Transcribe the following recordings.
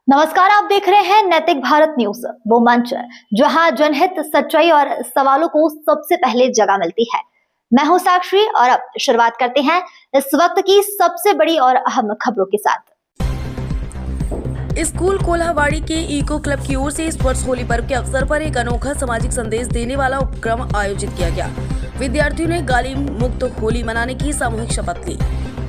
नमस्कार, आप देख रहे हैं नैतिक भारत न्यूज, वो मंच जहां जनहित, सच्चाई और सवालों को सबसे पहले जगह मिलती है। मैं हूं साक्षी और अब शुरुआत करते हैं इस वक्त की सबसे बड़ी और अहम खबरों के साथ। स्कूल कोल्हावाड़ी के इको क्लब की ओर से इस वर्ष होली पर्व के अवसर पर एक अनोखा सामाजिक संदेश देने वाला उपक्रम आयोजित किया गया। विद्यार्थियों ने गाली मुक्त होली मनाने की सामूहिक शपथ ली।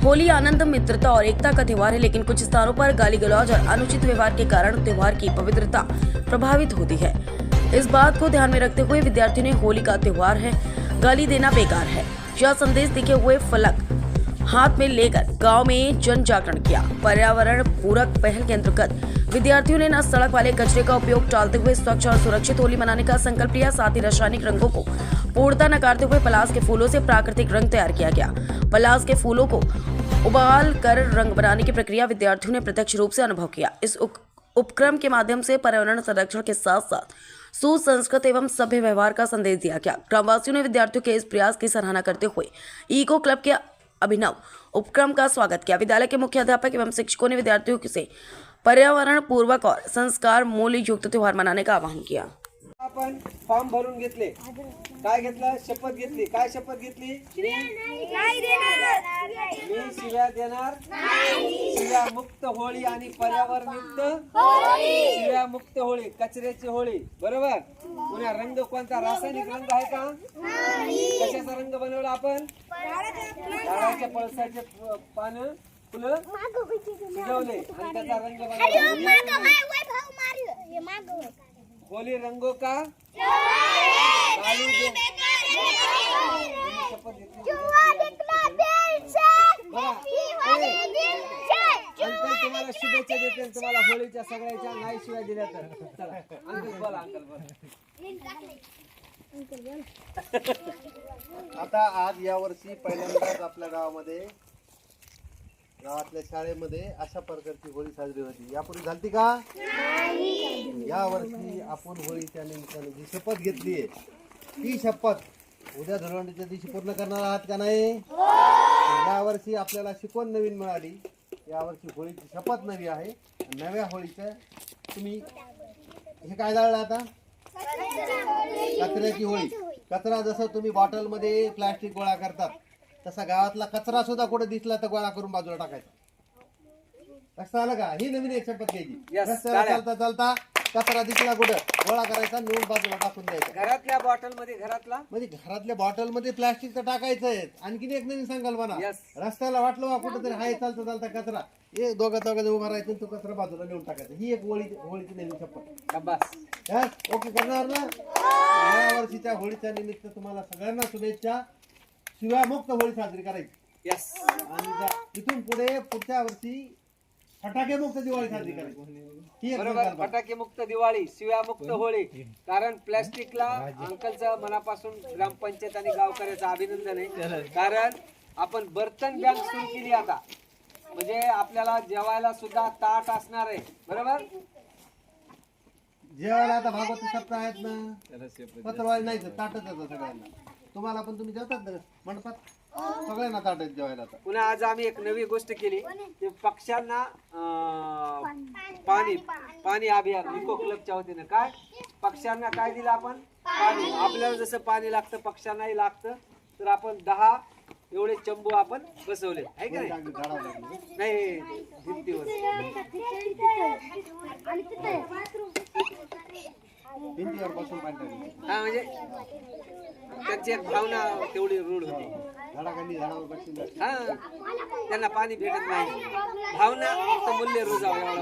होली आनंद, मित्रता और एकता का त्योहार है, लेकिन कुछ स्थानों पर गाली गलौज और अनुचित व्यवहार के कारण त्योहार की पवित्रता प्रभावित होती है। इस बात को ध्यान में रखते हुए विद्यार्थियों ने होली का त्योहार है, गाली देना बेकार है, यह संदेश देते हुए फलक हाथ में लेकर गांव में जन जागरण किया। पर्यावरण पूरक पहल के अंतर्गत विद्यार्थियों ने न सड़क वाले कचरे का उपयोग टालते हुए स्वच्छ और सुरक्षित होली मनाने का संकल्प लिया। साथ ही रासायनिक रंगों को पूर्णतः नकारते हुए पलाश के फूलों से प्राकृतिक रंग तैयार किया गया। पलाश के फूलों को उबाल कर रंग बनाने की प्रक्रिया विद्यार्थियों ने प्रत्यक्ष रूप से अनुभव किया। इस उपक्रम के माध्यम से पर्यावरण संरक्षण के साथ साथ सुसंस्कृत एवं सभ्य व्यवहार का संदेश दिया गया। ग्रामवासियों ने विद्यार्थियों के इस प्रयास की सराहना करते हुए इको क्लब के अभिनव उपक्रम का स्वागत किया। विद्यालय के मुख्य अध्यापक एवं शिक्षकों ने विद्यार्थियों से पर्यावरण पूर्वक और संस्कार मूल्य युक्त त्योहार मनाने का आह्वान किया। आपण फॉर्म भरून घेतले, काय घेतलं, शपथ घेतली, काय शपथ घेतली, मी शिव्या देणार नाही, शिव्या मुक्त होळी आणि पर्यावरण मुक्त होळी, शिव्या मुक्त होळी, कचऱ्याची होळी, बरोबर। पुन्हा रंग कोणता, रासायनिक रंग आहे का? कशाचा रंग बनवला आपण? झाडाच्या पळसाचे पानं, फुलं शिजवले आणि त्याचा रंग बनवला। होली रंगों का तुम्हाला शुभेच्छा देते, तुम्हाला होळीच्या सगळ्याच्या नाही शिवाय दिल्या तर चला अंकल बोला, अंकल बोला। आता आज या वर्षी पहिल्यांदाच आपल्या गावातल्या शाळेमध्ये अशा प्रकारची होळी साजरी होती। यापूर्वी झाली का? या वर्षी आपण होळीच्या निमित्ताने जी शपथ घेतली आहे ती शपथ उद्या धुळवंडीच्या दिवशी पूर्ण करणार आहात का नाही? या वर्षी आपल्याला शिकवण नवीन मिळाली। या वर्षी होळीची शपथ नवी आहे। नव्या होळीचं तुम्ही हे काय जाळलं आता? कचऱ्याची होळी। कचरा जसं तुम्ही बॉटलमध्ये प्लास्टिक गोळा करतात तसा गावातला कचरा सुद्धा कुठे दिसला तर गोळा करून बाजूला टाकायचा। लक्षात आलं का? ही नवीन एक शपथ घ्यायची। रस्त्याला चालता चालता कचरा दिसला कुठं गोळा करायचा, नेऊन बाजूला टाकून द्यायचा। घरातल्या बॉटल मध्ये, घरातल्या बॉटल मध्ये प्लास्टिकचं टाकायचंय। आणखीन एक नवीन संकल्पना, रस्त्याला वाटलं कुठं तरी हाय चालता चालता कचरा, हे दोघं उभा राहायचं, तो कचरा बाजूला नेऊन टाकायचा। ही एक होळीची नवीन शपथ। ओके करणार ना? या वर्षीच्या होळीच्या निमित्त तुम्हाला सगळ्यांना शुभेच्छा। शिव्या मुक्त होळी साजरी करायची। आणि इथून पुढे पुढच्या वर्षी फटाके मुक्त दिवाळी साजरी करायची। बरोबर, फटाके मुक्त दिवाळी, शिव्या मुक्त होळी। कारण प्लास्टिकला अंकलचं मनापासून ग्रामपंचायत आणि गावकऱ्याचं अभिनंदन आहे। कारण आपण बर्तन बँक सुरू केली आता, म्हणजे आपल्याला जेवायला सुद्धा ताट असणार आहे, बरोबर। जेवायला आता भागवत सप्ताह आहेत ना, पत्रवाळी नाही ताटच येतं सगळ्यांना। तुम्हाला पण तुम्ही जेवतात ना मंडपात, सगळ्यांना ताट आहेत जेवायला। पुन्हा आज आम्ही एक नवी गोष्ट केली, की पक्ष्यांना पाणी अभियान इको क्लबच्या वतीने काय पक्ष्यांना काय दिलं आपण? पाणी। आपल्याला जसं पाणी लागतं पक्ष्यांनाही लागतं, तर आपण 10 एवढे चंबू आपण बसवले आहे का नाही? भिंतीवर बसून पाणी हा, म्हणजे त्यांची एक भावना तेवढी रूढ होती। झाडावर बसून हा, त्यांना पाणी भेटत नाही, भावना फक्त मूल्य रोजावं एवढा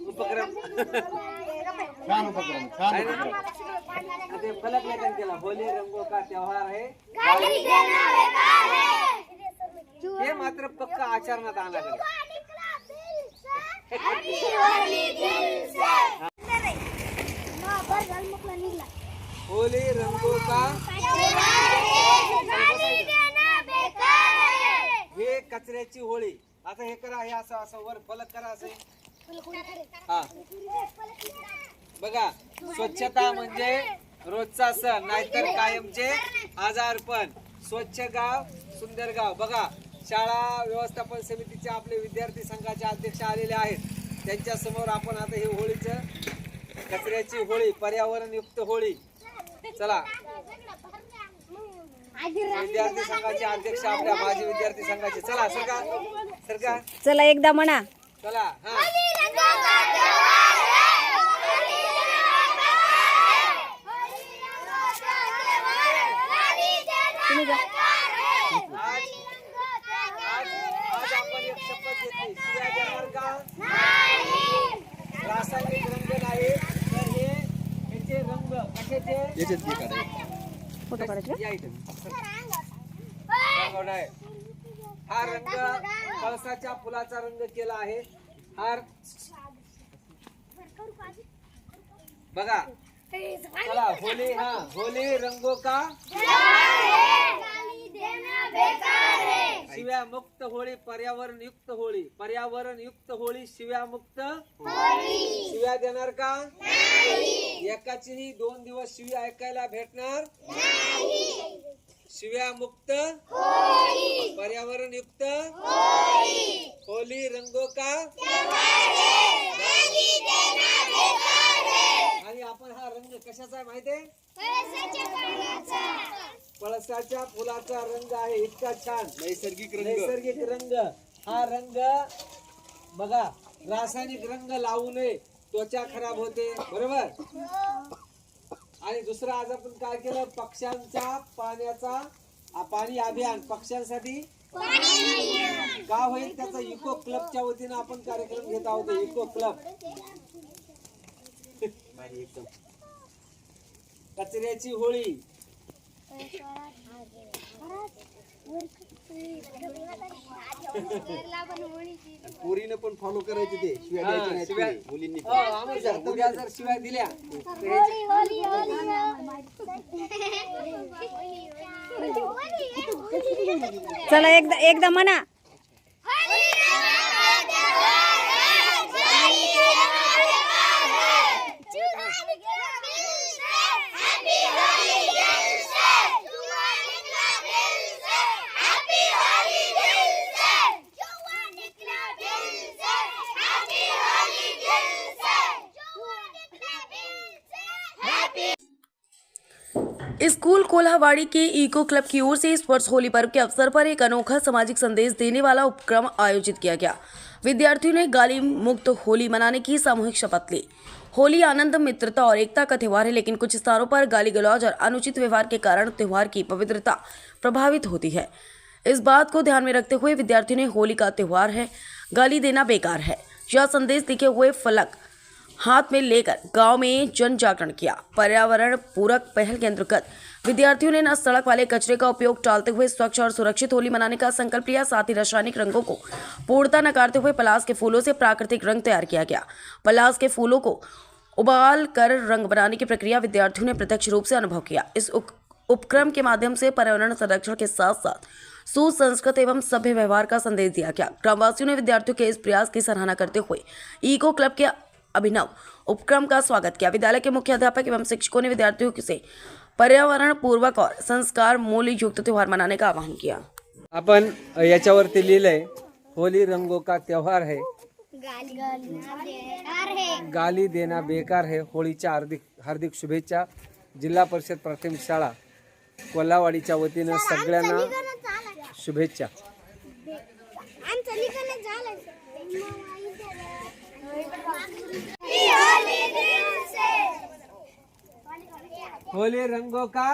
उपक्रम। छान उपक्रम, छान उपक्रम। ते फलक लेखन केला, होली रंगों का त्योहार है, हे मात्र पक्का आचरणात आणलं। होली रंगों का हे कचऱ्याची होळी। आता हे करा, हे असं असं वर फलक करा, असं हा बघा। स्वच्छता म्हणजे रोजचा सण, नाहीतर कायमचे आजारपण। स्वच्छ गाव सुंदर गाव। बघा, शाळा व्यवस्थापन समितीचे आपले विद्यार्थी संघाचे अध्यक्ष आलेले आहेत। त्यांच्या समोर आपण आता ही होळीचं कचऱ्याची होळी, पर्यावरण युक्त होळी. चला, विद्यार्थी संघाचे अध्यक्ष आपल्या माजी विद्यार्थी संघाचे. चला सरका चला एकदा म्हणा. चला. हा, आज आपण एक शपथ घेतली, शिव्या देणार का? रासायनिक रंग नाही, तर याचे रंग कशाचे? फोटो काढायचे. या इथं. रंग नाही. हा रंग कळसाच्या फुलाचा रंग केला आहे. हा बघा. चला होली. हा, होली रंगो का शिव्या मुक्त होळी, पर्यावरण युक्त होळी. पर्यावरण युक्त होळी, शिव्या मुक्त. शिव्या देणार का? एकाचीही 2 दिवस शिव्या ऐकायला भेटणार. शिव्या मुक्त, पर्यावरण युक्त होली रंगो का. आणि आपण हा रंग कशाचा आहे माहिती आहे? पळसाच्या फुलाचा रंग आहे. इतका छान नैसर्गिक रंग. हा रंग बघा, रासायनिक रंग लावू नये, त्वचा खराब होते, बरोबर. आणि दुसरं आज आपण काय केलं, पक्ष्यांचा पाणी अभियान पक्ष्यांसाठी का होईल त्याचा इको क्लबच्या वतीनं आपण कार्यक्रम घेत आहोत. इको क्लब कचऱ्याची होळी. पोरीनं पण फॉलो करायचे ते शिव्या द्यायच्या नाहीत शिव्या. कोणी. मुलींनी उद्या जर शिवाय दिल्या चला एकदा म्हणा. स्कूल कोल्हावाड़ी के इको क्लब की ओर से इस वर्ष होली पर्व के अवसर पर एक अनोखा सामाजिक संदेश देने वाला उपक्रम आयोजित किया गया। विद्यार्थियों ने गाली मुक्त होली मनाने की सामूहिक शपथ ली। होली आनंद, मित्रता और एकता का त्यौहार है, लेकिन कुछ स्थानों पर गाली गलौज और अनुचित व्यवहार के कारण त्योहार की पवित्रता प्रभावित होती है। इस बात को ध्यान में रखते हुए विद्यार्थियों ने होली का त्योहार है, गाली देना बेकार है, यह संदेश लिखे हुए फलक हाथ में लेकर गांव में जन जागरण किया। पर्यावरण पूरक पहल के अंतर्गत विद्यार्थियों ने न सड़क वाले कचरे का उपयोग टालते हुए स्वच्छ और सुरक्षित होली मनाने का संकल्प लिया। साथ ही रासायनिक रंगों को पूर्णतः नकारते हुए पलाश के फूलों से प्राकृतिक रंग तैयार किया गया। पलाश के फूलों को उबाल कर रंग बनाने की प्रक्रिया विद्यार्थियों ने प्रत्यक्ष रूप से अनुभव किया। इस उपक्रम के माध्यम से पर्यावरण संरक्षण के साथ साथ सुसंस्कृत एवं सभ्य व्यवहार का संदेश दिया गया। ग्रामवासियों ने विद्यार्थियों के इस प्रयास की सराहना करते हुए इको क्लब के अभिनव उपक्रम का स्वागत किया। विद्यालय के मुख्य अध्यापक एवं शिक्षकों ने विद्यार्थियों से पर्यावरण पूर्वक और संस्कार मूल्य युक्त त्योहार मनाने का आह्वान किया। आपण याच्यावरती लिहिलंय, होली रंगों का त्योहार है, गाली देना बेकार है। होळीच्या हार्दिक शुभेच्छा। जिल्हा परिषद प्राथमिक शाळा कोल्हावाडीच्या वतीनं सगळ्यांना शुभेच्छा। होली रंगों का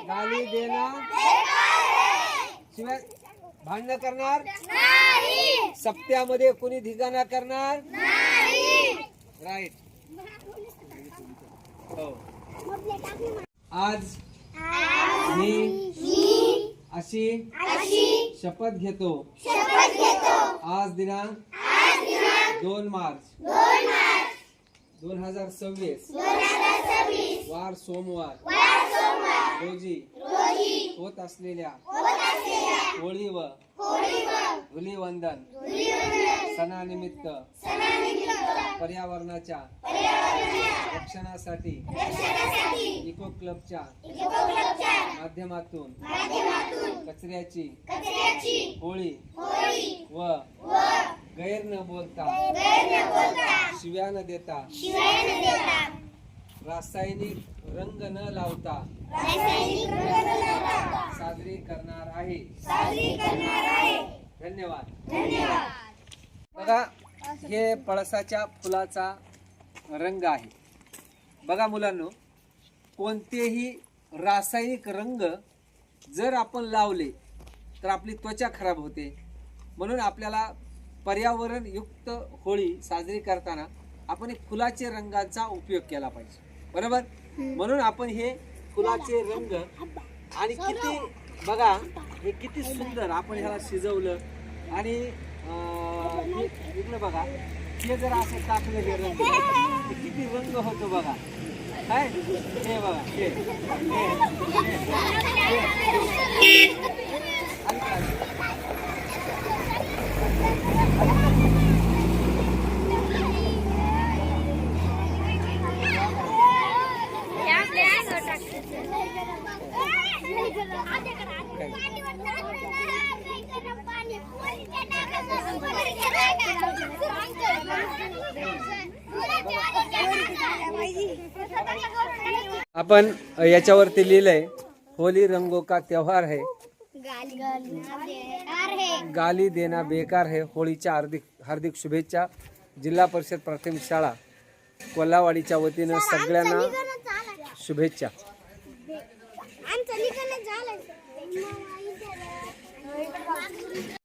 गाली देना शिवाय भांडण करणार नाही, सप्त्यामध्ये कोणी धिगाणा करणार नाही। राईट हो। आज मी अशी शपथ घेतो। आज दिनांक 2 मार्च 2026 वार सोमवार रोजी होत असलेल्या होळी व धुलीवंदन सणानिमित्त पर्यावरणाच्या रक्षणासाठी इको क्लबच्या माध्यमातून कचऱ्याची होळी व गैर न बोलता शिव्या न देता रासायनिक रंग न लावता साजरी करणार आहे. धन्यवाद. बघा, हे पळसाच्या फुलाचा रंग आहे. बघा मुलांनो, कोणतेही रासायनिक रंग जर आपण लावले तर आपली त्वचा खराब होते. म्हणून आपल्याला पर्यावरण युक्त होळी साजरी करताना आपण फुलाचे रंगाचा उपयोग केला पाहिजे, बरोबर. म्हणून आपण हे फुलाचे रंग आणि किती बघा, हे किती सुंदर आपण ह्याला शिजवलं आणि इकडे बघा, हे जर असे टाकले हे रंग तर किती रंग होतो बघा. काय हे बघा, हे आपण याच्यावरती लिहिलंय, होली रंगों का त्योहार है, गाली देना बेकार है. होळीच्या हार्दिक शुभेच्छा. जिल्हा परिषद प्राथमिक शाळा कोल्हावाडीच्या वतीनं सगळ्यांना शुभेच्छा.